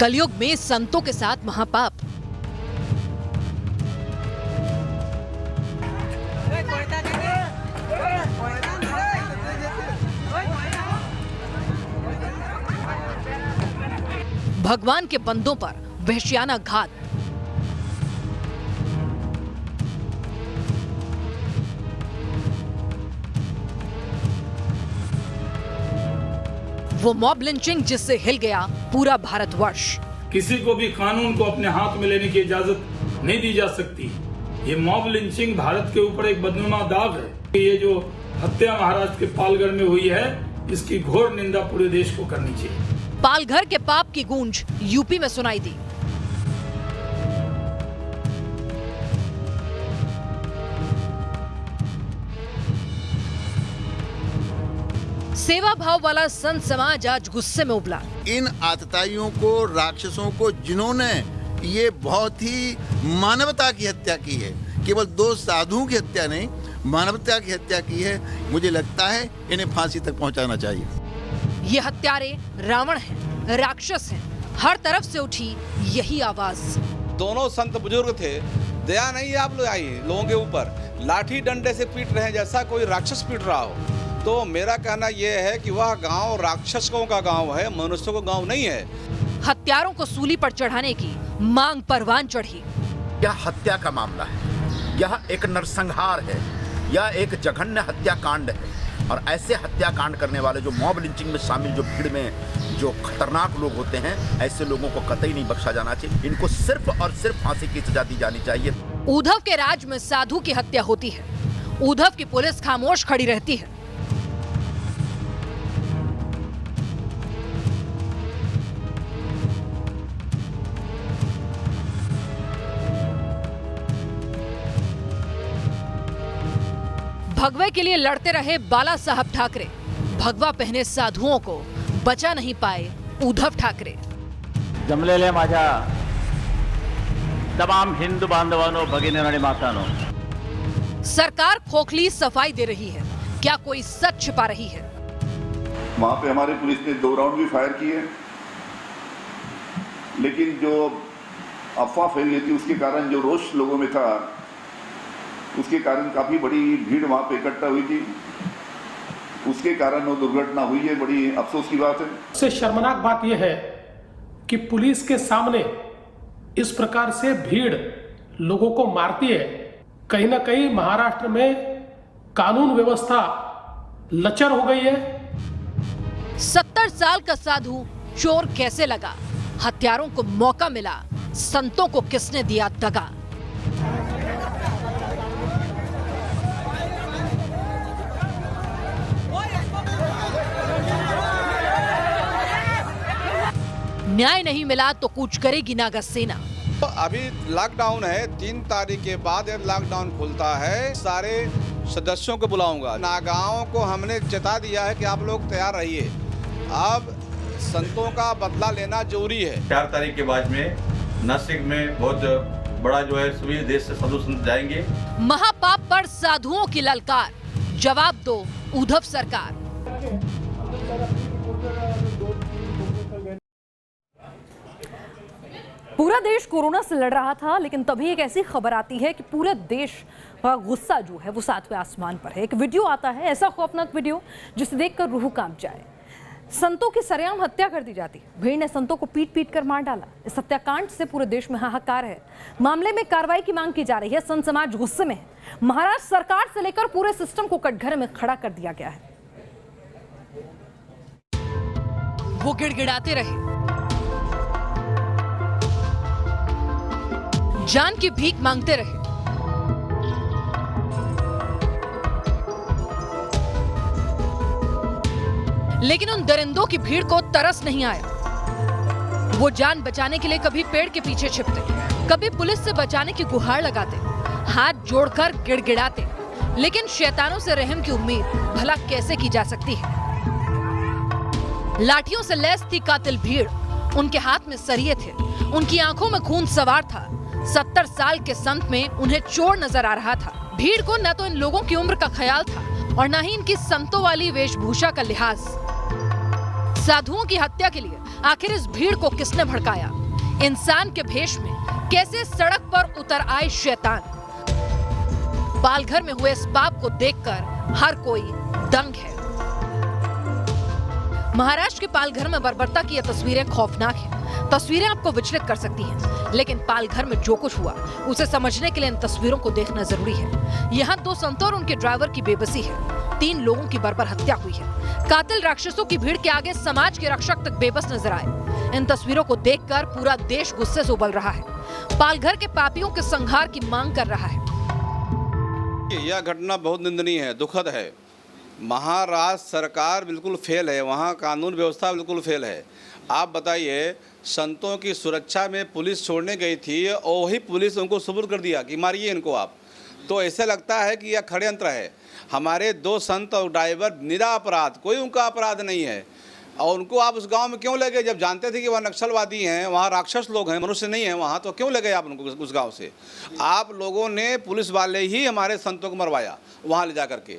कलयुग में संतों के साथ महापाप। भगवान के बंदों पर वहशियाना घात। वो मॉब लिंचिंग जिससे हिल गया पूरा भारतवर्ष। किसी को भी कानून को अपने हाथ में लेने की इजाजत नहीं दी जा सकती। ये मॉब लिंचिंग भारत के ऊपर एक बदनुमा दाग है। ये जो हत्या महाराष्ट्र के पालघर में हुई है, इसकी घोर निंदा पूरे देश को करनी चाहिए। पालघर के पाप की गूंज यूपी में सुनाई दी। सेवा भाव वाला संत समाज आज गुस्से में उबला। इन आतताइयों को, राक्षसों को, जिन्होंने ये बहुत ही मानवता की हत्या की है, केवल 2 साधुओं की हत्या नहीं, मानवता की हत्या की है, मुझे लगता है इन्हें फांसी तक पहुंचाना चाहिए। ये हत्यारे रावण हैं, राक्षस हैं। हर तरफ से उठी यही आवाज। दोनों संत बुजुर्ग थे। दया नहीं है आप लोग आई लोगों के ऊपर, लाठी डंडे से पीट रहे हैं जैसा कोई राक्षस पीट रहा हो। तो मेरा कहना यह है कि वह गांव राक्षसों का गांव है, मनुष्यों का गांव नहीं है। हत्यारों को सूली पर चढ़ाने की मांग परवान चढ़ी। यह हत्या का मामला है, यह एक नरसंहार है, यह एक जघन्य हत्याकांड है। और ऐसे हत्याकांड करने वाले, जो मॉब लिंचिंग में शामिल, जो भीड़ में जो खतरनाक लोग होते हैं, ऐसे लोगों को कतई नहीं बख्शा जाना चाहिए। इनको सिर्फ और सिर्फ फांसी की सजा दी जानी चाहिए। उद्धव के राज में साधु की हत्या होती है, उद्धव की पुलिस खामोश खड़ी रहती है। भगवे के लिए लड़ते रहे बाला साहब ठाकरे, भगवा पहने साधुओं को बचा नहीं पाए उद्धव ठाकरे। जमलेल्या माझ्या तमाम हिंदू बांधवांनो, भगिनींनो आणि मातांनो, सरकार खोखली सफाई दे रही है, क्या कोई सच छिपा रही है? वहां पे हमारी पुलिस ने 2 राउंड भी फायर किए, लेकिन जो अफवाह फैल गई थी उसके कारण, जो रोष लोगों में था, उसके कारण काफी बड़ी भीड़ वहां पे इकट्ठा हुई थी। उसके कारण वो दुर्घटना हुई है। बड़ी अफसोस की बात है। सबसे शर्मनाक बात यह है कि पुलिस के सामने इस प्रकार से भीड़ लोगों को मारती है। कहीं ना कहीं महाराष्ट्र में कानून व्यवस्था लचर हो गई है। 70 साल का साधु चोर कैसे लगा? हत्यारों को मौका मिला, संतों को किसने दिया दगा? न्याय नहीं मिला तो कूच करेगी नागा सेना। तो अभी लॉकडाउन है, 3 तारीख के बाद लॉकडाउन खुलता है। सारे सदस्यों को बुलाऊंगा। नागाओं को हमने चेता दिया है कि आप लोग तैयार रहिए। अब संतों का बदला लेना जरूरी है। 4 तारीख के बाद में नासिक में बहुत बड़ा जो है सभी देश से साधु संत जाएंगे। महापाप पर साधुओं की ललकार, जवाब दो उद्धव सरकार। पूरा देश कोरोना से लड़ रहा था, लेकिन तभी एक ऐसी खबर आती है कि पूरे देश का गुस्सा जो है वो 7वें आसमान पर है। एक वीडियो आता है, ऐसा खौफनाक वीडियो जिसे देखकर रूह कांप जाए। संतों की सरेआम हत्या कर दी जाती, भीड़ ने संतों को पीट पीट कर मार डाला। इस हत्याकांड से पूरे देश में हाहाकार है। मामले में कार्रवाई की मांग की जा रही है। संत समाज गुस्से में है। महाराष्ट्र सरकार से लेकर पूरे सिस्टम को कटघरे में खड़ा कर दिया गया है। वो गिड़गिड़ाते रहे, जान की भीख मांगते रहे, लेकिन उन दरिंदों की भीड़ को तरस नहीं आया। वो जान बचाने के लिए कभी पेड़ के पीछे छिपते, कभी पुलिस से बचाने की गुहार लगाते, हाथ जोड़कर गिड़गिड़ाते। लेकिन शैतानों से रहम की उम्मीद भला कैसे की जा सकती है? लाठियों से लैस थी कातिल भीड़, उनके हाथ में सरिये थे, उनकी आंखों में खून सवार था। 70 साल के संत में उन्हें चोर नजर आ रहा था। भीड़ को न तो इन लोगों की उम्र का ख्याल था और न ही इनकी संतों वाली वेशभूषा का लिहाज। साधुओं की हत्या के लिए आखिर इस भीड़ को किसने भड़काया? इंसान के भेष में कैसे सड़क पर उतर आए शैतान? पालघर में हुए इस पाप को देखकर हर कोई दंग है। महाराष्ट्र के पालघर में बर्बरता की ये तस्वीरें खौफनाक हैं। तस्वीरें आपको विचलित कर सकती हैं, लेकिन पालघर में जो कुछ हुआ उसे समझने के लिए इन तस्वीरों को देखना जरूरी है। यहाँ 2 संतों और उनके ड्राइवर की बेबसी है। 3 लोगों की बर्बर हत्या हुई है। कातिल राक्षसों की भीड़ के आगे समाज के रक्षक तक बेबस नजर आए। इन तस्वीरों को देखकर पूरा देश गुस्से से उबल रहा है। पालघर के पापियों के संहार की मांग कर रहा है। यह घटना बहुत निंदनीय है, दुखद है। महाराष्ट्र सरकार बिल्कुल फेल है, वहाँ कानून व्यवस्था बिल्कुल फेल है। आप बताइए, संतों की सुरक्षा में पुलिस छोड़ने गई थी और वही पुलिस उनको सुपुर्द कर दिया कि मारिए इनको आप। तो ऐसे लगता है कि यह षड्यंत्र है। हमारे 2 संत और ड्राइवर निरापराध, कोई उनका अपराध नहीं है, और उनको आप उस गांव में क्यों ले गए? जब जानते थे कि वहाँ नक्सलवादी हैं, वहाँ राक्षस लोग हैं, मनुष्य नहीं हैं वहाँ, तो क्यों ले गए आप उनको उस गांव से? आप लोगों ने, पुलिस वाले ही हमारे संतों को मरवाया वहाँ ले जा करके।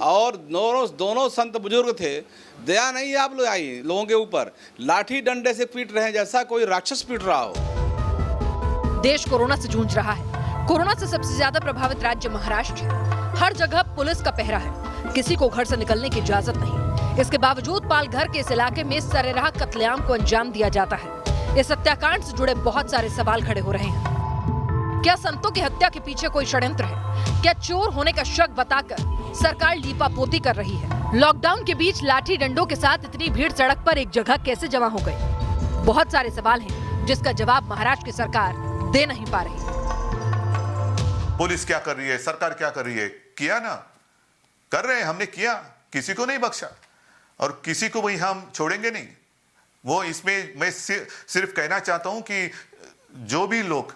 और दोनों संत बुजुर्ग थे, दया नहीं आप लोग आई लोगों के ऊपर, लाठी डंडे से पीट रहे हैं जैसा कोई राक्षस पीट रहा हो। देश कोरोना से जूझ रहा है। कोरोना से सबसे ज्यादा प्रभावित राज्य महाराष्ट्र है। हर जगह पुलिस का पहरा है, किसी को घर से निकलने की इजाजत नहीं। इसके बावजूद पालघर के इस इलाके में सरेराह कत्लेआम को अंजाम दिया जाता है। इस हत्याकांड से जुड़े बहुत सारे सवाल खड़े हो रहे हैं। क्या संतों की हत्या के पीछे कोई षड्यंत्र है? क्या चोर होने का शक बताकर सरकार लीपापोती कर रही है? लॉकडाउन के बीच लाठी डंडों के साथ इतनी भीड़ सड़क पर एक जगह कैसे जमा हो गई? बहुत सारे सवाल हैं जिसका जवाब महाराष्ट्र की सरकार दे नहीं पा रही। पुलिस क्या कर रही है, सरकार क्या कर रही है? किया ना, कर रहे हैं, हमने किया, किसी को नहीं बख्शा और किसी को भी हम छोड़ेंगे नहीं। वो इसमें मैं सिर्फ कहना चाहता हूं कि जो भी लोग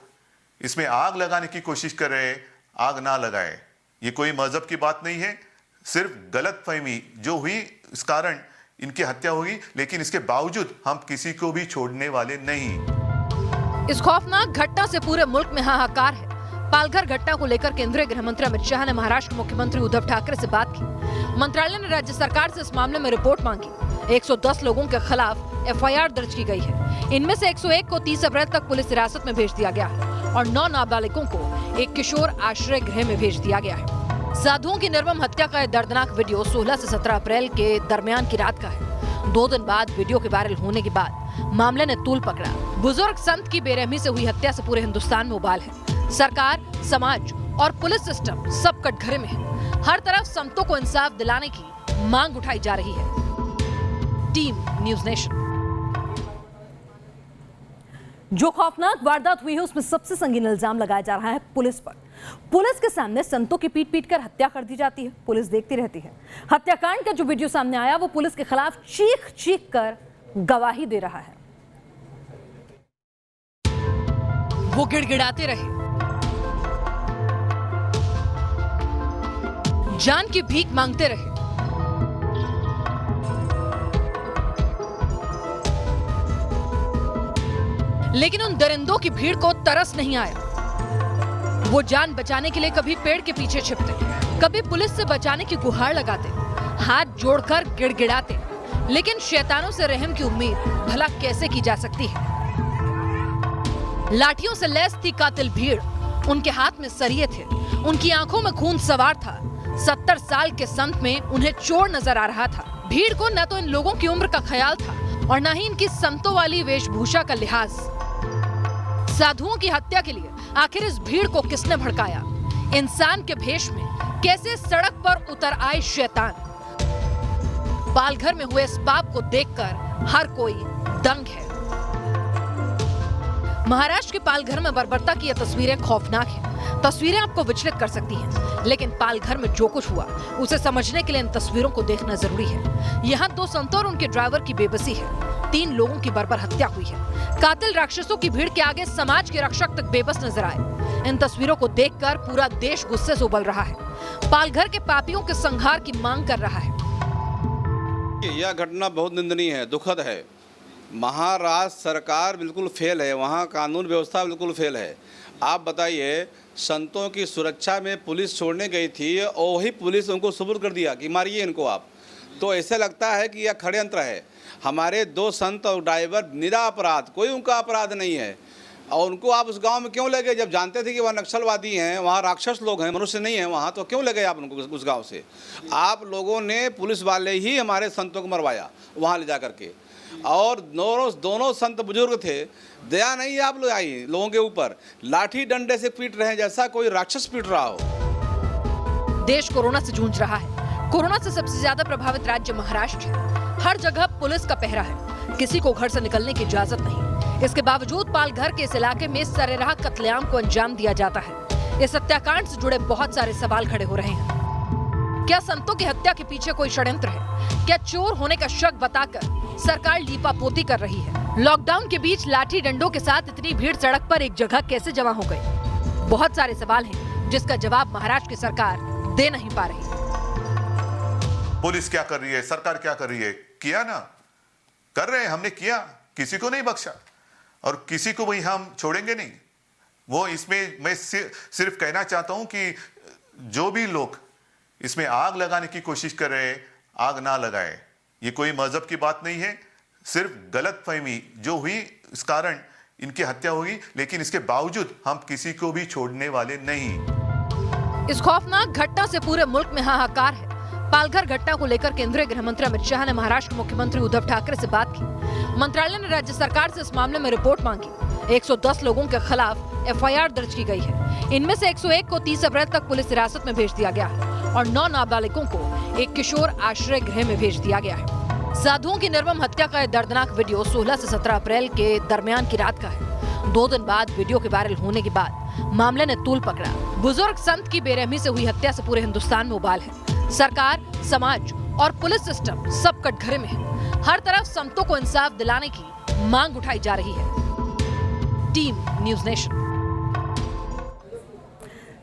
इसमें आग लगाने की कोशिश कर रहे हैं, आग ना लगाए। ये कोई मजहब की बात नहीं है, सिर्फ गलतफहमी जो हुई इस कारण इनकी हत्या हुई, लेकिन इसके बावजूद हम किसी को भी छोड़ने वाले नहीं। इस खौफनाक घटना से पूरे मुल्क में हाहाकार है। पालघर घटना को लेकर केंद्रीय गृह मंत्री अमित शाह ने महाराष्ट्र के मुख्यमंत्री उद्धव ठाकरे से बात की। मंत्रालय ने राज्य सरकार से इस मामले में रिपोर्ट मांगी। 110 लोगों के खिलाफ एफआईआर दर्ज की गई है। इनमें से 101 को 30 अप्रैल तक पुलिस हिरासत में भेज दिया गया है और 9 नाबालिगों को एक किशोर आश्रय गृह में भेज दिया गया है। साधुओं की निर्मम हत्या का दर्दनाक वीडियो 16 से 17 अप्रैल के दरमियान की रात का है। 2 दिन बाद वीडियो के वायरल होने के बाद मामले ने तूल पकड़ा। बुजुर्ग संत की बेरहमी से हुई हत्या से पूरे हिंदुस्तान में उबाल है। सरकार, समाज और पुलिस सिस्टम सब कटघरे में है। हर तरफ संतों को इंसाफ दिलाने की मांग उठाई जा रही है। Team news nation. जो खौफनाक वारदात हुई है उसमें सबसे संगीन इल्जाम लगाया जा रहा है पुलिस पर। पुलिस के सामने संतों की पीट कर हत्या कर दी जाती है, पुलिस देखती रहती है। हत्याकांड का जो वीडियो सामने आया वो पुलिस के खिलाफ चीख चीख कर गवाही दे रहा है। वो गिड़गिड़ाते रहे, जान की भीख मांगते रहे, लेकिन उन दरिंदों की भीड़ को तरस नहीं आया। वो जान बचाने के लिए कभी पेड़ के पीछे छिपते, कभी पुलिस से बचाने की गुहार लगाते, हाथ जोड़कर गिड़गिड़ाते, लेकिन शैतानों से रहम की उम्मीद भला कैसे की जा सकती है? लाठियों से लैस थी कातिल भीड़, उनके हाथ में सरिये थे, उनकी आंखों में खून सवार था। 70 साल के संत में उन्हें चोर नजर आ रहा था। भीड़ को न तो इन लोगों की उम्र का ख्याल था और न ही इनकी संतों वाली वेशभूषा का लिहाज। साधुओं की हत्या के लिए आखिर इस भीड़ को किसने भड़काया? इंसान के भेष में कैसे सड़क पर उतर आए शैतान? पालघर में हुए इस पाप को देखकर हर कोई दंग है। महाराष्ट्र के पालघर में बर्बरता की ये तस्वीरें खौफनाक हैं। तस्वीरें आपको विचलित कर सकती हैं, लेकिन पालघर में जो कुछ हुआ उसे समझने के लिए इन तस्वीरों को देखना जरूरी है। यहाँ 2 संतों और उनके ड्राइवर की बेबसी है। 3 लोगों की बर्बर हत्या हुई है। कातिल राक्षसों की भीड़ के आगे समाज के रक्षक तक बेबस नजर आए। इन तस्वीरों को देखकर पूरा देश गुस्से से उबल रहा है। पालघर के पापियों के संहार की मांग कर रहा है। यह घटना बहुत निंदनीय है, दुखद है। महाराष्ट्र सरकार बिल्कुल फेल है, वहाँ कानून व्यवस्था बिल्कुल फेल है। आप बताइए, संतों की सुरक्षा में पुलिस छोड़ने गई थी और वही पुलिस उनको सुपुर्द कर दिया कि मारिए इनको आप। तो ऐसे लगता है कि यह षड्यंत्र है। हमारे 2 संत और ड्राइवर निरापराध, कोई उनका अपराध नहीं है, और उनको आप उस गांव में क्यों ले गए? जब जानते थे कि वह नक्सलवादी हैं, वहाँ राक्षस लोग हैं, मनुष्य नहीं है वहाँ, तो क्यों ले गए आप उनको उस गांव से? आप लोगों ने, पुलिस वाले ही हमारे संतों को मरवाया वहाँ ले जा करके, और दोनों संत बुजुर्ग थे। दया नहीं आप लोग आई लोगों के ऊपर, लाठी डंडे से पीट रहे हैं जैसा कोई राक्षस पीट रहा हो। देश कोरोना से जूझ रहा है। कोरोना से सबसे ज्यादा प्रभावित राज्य महाराष्ट्र है। हर जगह पुलिस का पहरा है, किसी को घर से निकलने की इजाजत नहीं। इसके बावजूद पालघर के इस इलाके में सरेराह कत्लेआम को अंजाम दिया जाता है। इस हत्याकांड से जुड़े बहुत सारे सवाल खड़े हो रहे हैं। क्या संतों की हत्या के पीछे कोई षड्यंत्र है? क्या चोर होने का शक बताकर सरकार लीपापोती कर रही है? लॉकडाउन के बीच लाठी डंडों के साथ इतनी भीड़ सड़क पर एक जगह कैसे जमा हो गई? बहुत सारे सवाल हैं जिसका जवाब महाराष्ट्र की सरकार दे नहीं पा रही। पुलिस क्या कर रही है, सरकार क्या कर रही है? किया ना, कर रहे हैं, हमने किया, किसी को नहीं बख्शा और किसी को भी हम छोड़ेंगे नहीं। वो इसमें मैं सिर्फ कहना चाहता हूं कि जो भी लोग इसमें आग लगाने की कोशिश कर रहे हैं, आग ना लगाए। ये कोई मजहब की बात नहीं है, सिर्फ गलतफहमी जो हुई इस कारण इनकी हत्या हुई, लेकिन इसके बावजूद हम किसी को भी छोड़ने वाले नहीं। इस खौफनाक घटना से पूरे मुल्क में हाहाकार है। पालघर घटना को लेकर केंद्रीय गृह मंत्री अमित शाह ने महाराष्ट्र के मुख्यमंत्री उद्धव ठाकरे से बात की। मंत्रालय ने राज्य सरकार से इस मामले में रिपोर्ट मांगी। 110 लोगों के खिलाफ एफआईआर दर्ज की गई है। इनमें से 101 को 30 अप्रैल तक पुलिस हिरासत में भेज दिया गया है और 9 नाबालिगों को एक किशोर आश्रय गृह में भेज दिया गया है। साधुओं की निर्मम हत्या का दर्दनाक वीडियो 16 से 17 अप्रैल के दरमियान की रात का है। 2 दिन बाद वीडियो के वायरल होने के बाद मामले ने तूल पकड़ा। बुजुर्ग संत की बेरहमी से हुई हत्या से पूरे हिंदुस्तान में उबाल है। सरकार, समाज और पुलिस सिस्टम सब कटघरे में है। हर तरफ संतों को इंसाफ दिलाने की मांग उठाई जा रही है। Team news nation.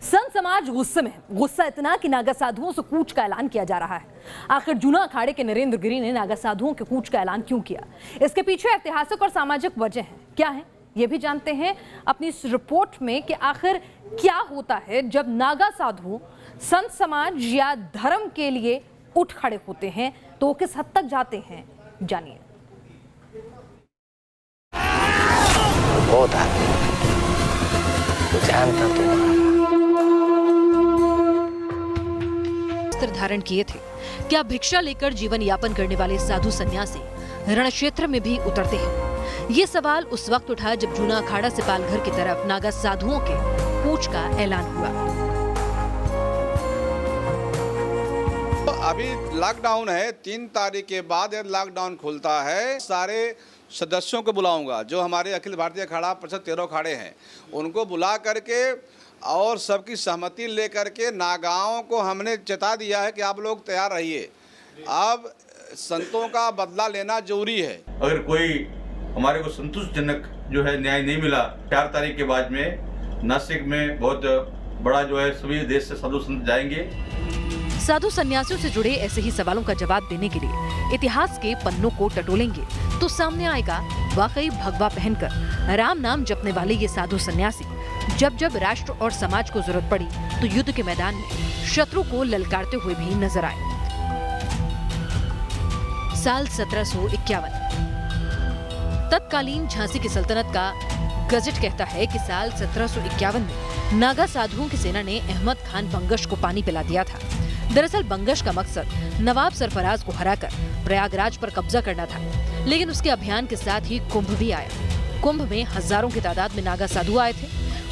संत समाज गुस्से में, गुस्सा इतना कि नागा साधुओं से कूच का ऐलान किया जा रहा है। आखिर जूना अखाड़े के नरेंद्र गिरी ने नागा साधुओं के कूच का ऐलान क्यों किया? इसके पीछे ऐतिहासिक और सामाजिक वजह है क्या है, ये भी जानते हैं अपनी इस रिपोर्ट में कि आखिर क्या होता है जब नागा साधु संत समाज या धर्म के लिए उठ खड़े होते हैं, तो वो किस हद तक जाते हैं, जानिए। बहुत आदमी जानता वस्त्र धारण किए थे। क्या भिक्षा लेकर जीवन यापन करने वाले साधु सन्यासी रण क्षेत्र में भी उतरते हैं? ये सवाल उस वक्त उठा जब जूना अखाड़ा से पालघर की तरफ नागा साधुओं के कूच का ऐलान हुआ। अभी लॉकडाउन है, 3 तारीख के बाद लॉकडाउन खुलता है। सारे सदस्यों को बुलाऊंगा, जो हमारे अखिल भारतीय अखाड़ा परिषद 13 अखाड़े हैं, उनको बुला करके और सबकी सहमति लेकर के नागाओं को हमने चेता दिया है कि आप लोग तैयार रहिए। अब संतों का बदला लेना जरूरी है। अगर कोई हमारे को संतुष्टजनक जो है न्याय नहीं मिला, 4 तारीख के बाद में नासिक में बहुत बड़ा जो है सभी देश से साधु संत जाएंगे। साधु सन्यासियों से जुड़े ऐसे ही सवालों का जवाब देने के लिए इतिहास के पन्नों को टटोलेंगे तो सामने आएगा वाकई भगवा पहनकर राम नाम जपने वाले ये साधु सन्यासी जब जब राष्ट्र और समाज को जरूरत पड़ी तो युद्ध के मैदान में शत्रु को ललकारते हुए भी नजर आए। साल 1751 तत्कालीन झांसी की सल्तनत का गजट कहता है कि साल 1751 में नागा साधुओं की सेना ने अहमद खान बंगश को पानी पिला दिया था। दरअसल बंगश का मकसद नवाब सरफराज को हराकर प्रयागराज पर कब्जा करना था, लेकिन उसके अभियान के साथ ही कुंभ भी आया। कुंभ में हजारों की तादाद में नागा साधु आए थे।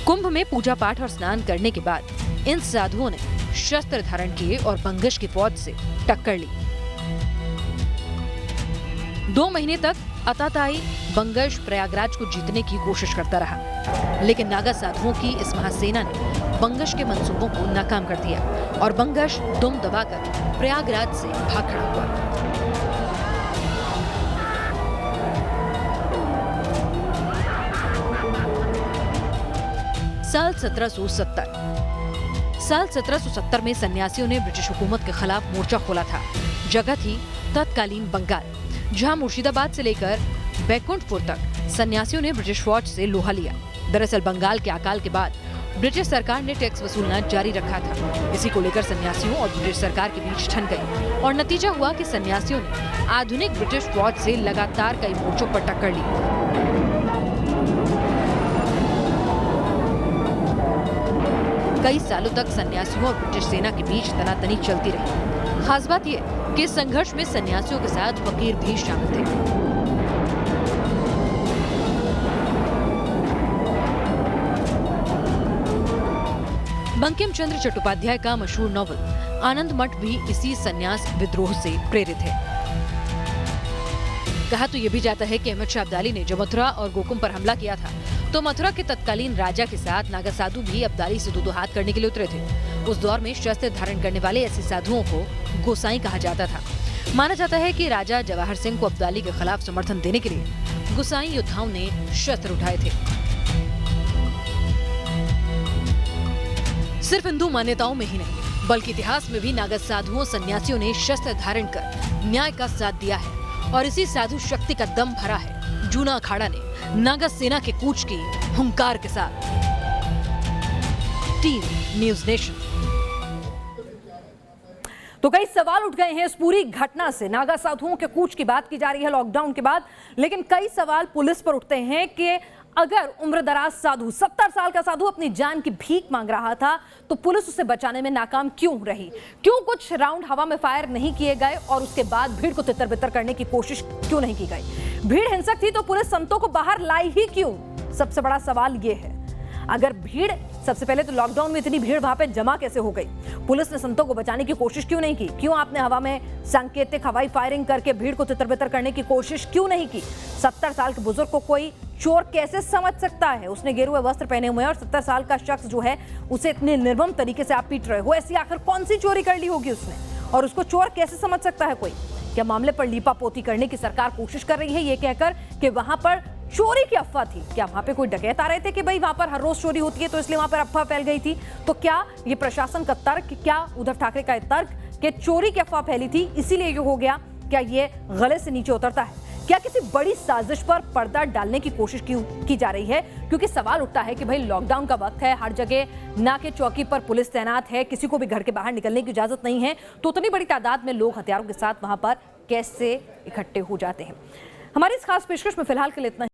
कुंभ में पूजा पाठ और स्नान करने के बाद इन साधुओं ने शस्त्र धारण किए और बंगश की फौज से टक्कर ली। 2 महीने तक अताताई बंगश प्रयागराज को जीतने की कोशिश करता रहा, लेकिन नागा साधुओं की इस महासेना ने बंगश के मंसूबों को नाकाम कर दिया और बंगश दुम दबाकर प्रयागराज से भाग खड़ा हुआ। साल 1770 में सन्यासियों ने ब्रिटिश हुकूमत के खिलाफ मोर्चा खोला था। जगह थी तत्कालीन बंगाल, जहां मुर्शिदाबाद से लेकर बैकुंठपुर तक सन्यासियों ने ब्रिटिश फौज से लोहा लिया। दरअसल बंगाल के अकाल के बाद ब्रिटिश सरकार ने टैक्स वसूलना जारी रखा था। इसी को लेकर सन्यासियों और ब्रिटिश सरकार के बीच ठन गई और नतीजा हुआ कि सन्यासियों ने आधुनिक ब्रिटिश फौज से लगातार कई मोर्चों पर टक्कर ली। कई सालों तक सन्यासियों और ब्रिटिश सेना के बीच तनातनी चलती रही। खास बात यह कि संघर्ष में सन्यासियों के साथ फकीर भी शामिल थे। बंकिम चंद्र चट्टोपाध्याय का मशहूर नॉवल आनंद मठ भी इसी सन्यास विद्रोह से प्रेरित है। कहा तो ये भी जाता है कि अहमद शाह अब्दाली ने जब मथुरा और गोकुम पर हमला किया था तो मथुरा के तत्कालीन राजा के साथ नागा साधु भी अब्दाली से दो हाथ करने के लिए उतरे थे। उस दौर में शस्त्र धारण करने वाले ऐसे साधुओं को गोसाई कहा जाता था। माना जाता है कि राजा जवाहर सिंह को अब्दाली के खिलाफ समर्थन देने के लिए गोसाई योद्धाओं ने शस्त्र उठाए थे। सिर्फ हिंदू मान्यताओं में ही नहीं बल्कि इतिहास में भी नागा साधुओं सन्यासियों ने शस्त्र धारण कर न्याय का साथ दिया है और इसी साधु शक्ति का दम भरा है जूना अखाड़ा ने नागा सेना के कूच की हुंकार के साथ। TV news nation. तो कई सवाल उठ गए हैं इस पूरी घटना से। नागा साधुओं के कूच की बात की जा रही है लॉकडाउन के बाद, लेकिन कई सवाल पुलिस पर उठते हैं कि अगर उम्रदराज साधु 70 साल का साधु अपनी जान की भीख मांग रहा था तो पुलिस उसे बचाने में नाकाम क्यों रही? क्यों कुछ राउंड हवा में फायर नहीं किए गए और उसके बाद भीड़ को तितर-बितर करने की कोशिश क्यों नहीं की गई? भीड़ हिंसक थी तो पुलिस संतों को बाहर लाई ही क्यों? सबसे बड़ा सवाल ये है। अगर भीड़, सबसे पहले तो लॉकडाउन में इतनी भीड़ वहां पे जमा कैसे हो गई? पुलिस ने संतों को बचाने की कोशिश क्यों नहीं की? क्यों आपने हवा में सांकेतिक हवाई फायरिंग करके भीड़ को तितर-बितर करने की कोशिश क्यों नहीं की? 70 साल के बुजुर्ग को कोई चोर कैसे समझ सकता है? उसने गेरुए वस्त्र पहने हुए हैं और 70 साल का शख्स जो है उसे इतने निर्मम तरीके से आप पीट रहे हो। ऐसी आखिर कौन सी चोरी कर ली होगी उसने और उसको चोर कैसे समझ सकता है कोई? क्या मामले पर लीपापोती करने की सरकार कोशिश कर रही है ये कहकर कि वहां पर चोरी की अफवाह थी? क्या वहां पे कोई डकैत आ रहे थे कि भाई वहां पर हर रोज चोरी होती है तो इसलिए वहां पर अफवाह फैल गई थी? तो क्या ये प्रशासन का तर्क, क्या उद्धव ठाकरे का तर्क कि चोरी की अफवाह फैली थी इसीलिए ये हो गया, क्या ये गले से नीचे उतरता है? क्या किसी बड़ी साजिश पर पर्दा डालने की कोशिश की जा रही है? क्योंकि सवाल उठता है कि भाई लॉकडाउन का वक्त है, हर जगह नाके चौकी पर पुलिस तैनात है, किसी को भी घर के बाहर निकलने की इजाजत नहीं है, तो उतनी बड़ी तादाद में लोग हथियारों के साथ वहां पर कैसे इकट्ठे हो जाते हैं? हमारी इस खास पेशकश में फिलहाल के लिए इतना